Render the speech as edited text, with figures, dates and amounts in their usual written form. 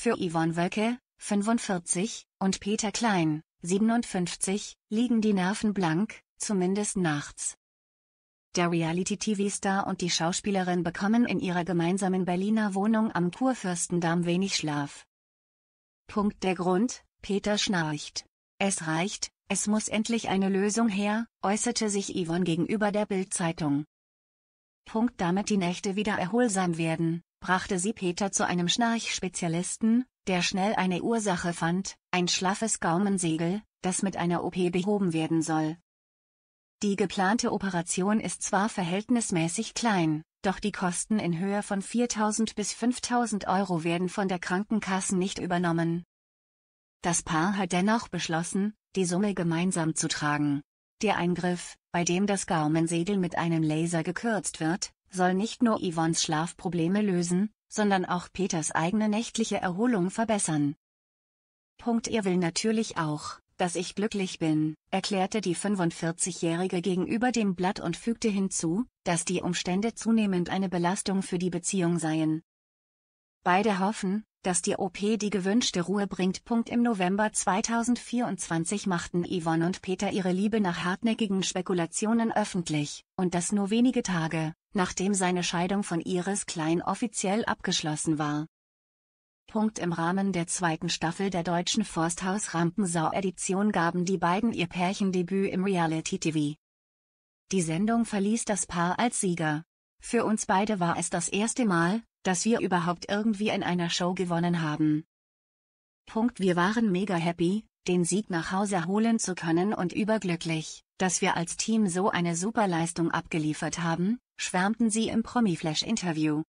Für Yvonne Wölke, 45, und Peter Klein, 57, liegen die Nerven blank, zumindest nachts. Der Reality-TV-Star und die Schauspielerin bekommen in ihrer gemeinsamen Berliner Wohnung am Kurfürstendamm wenig Schlaf. Der Grund: Peter schnarcht. Es reicht, es muss endlich eine Lösung her, äußerte sich Yvonne gegenüber der Bild-Zeitung. Damit die Nächte wieder erholsam werden, brachte sie Peter zu einem Schnarchspezialisten, der schnell eine Ursache fand: ein schlaffes Gaumensegel, das mit einer OP behoben werden soll. Die geplante Operation ist zwar verhältnismäßig klein, doch die Kosten in Höhe von 4.000 bis 5.000 Euro werden von der Krankenkasse nicht übernommen. Das Paar hat dennoch beschlossen, die Summe gemeinsam zu tragen. Der Eingriff, bei dem das Gaumensegel mit einem Laser gekürzt wird, soll nicht nur Yvonnes Schlafprobleme lösen, sondern auch Peters eigene nächtliche Erholung verbessern. Er will natürlich auch, dass ich glücklich bin, erklärte die 45-Jährige gegenüber dem Blatt und fügte hinzu, dass die Umstände zunehmend eine Belastung für die Beziehung seien. Beide hoffen, dass die OP die gewünschte Ruhe bringt. Im November 2024 machten Yvonne und Peter ihre Liebe nach hartnäckigen Spekulationen öffentlich, und das nur wenige Tage, nachdem seine Scheidung von Iris Klein offiziell abgeschlossen war. Im Rahmen der zweiten Staffel der deutschen Forsthaus-Rampensau-Edition gaben die beiden ihr Pärchendebüt im Reality-TV. Die Sendung verließ das Paar als Sieger. Für uns beide war es das erste Mal, dass wir überhaupt irgendwie in einer Show gewonnen haben. Wir waren mega happy, den Sieg nach Hause holen zu können und überglücklich, dass wir als Team so eine super Leistung abgeliefert haben, schwärmten sie im Promi-Flash-Interview.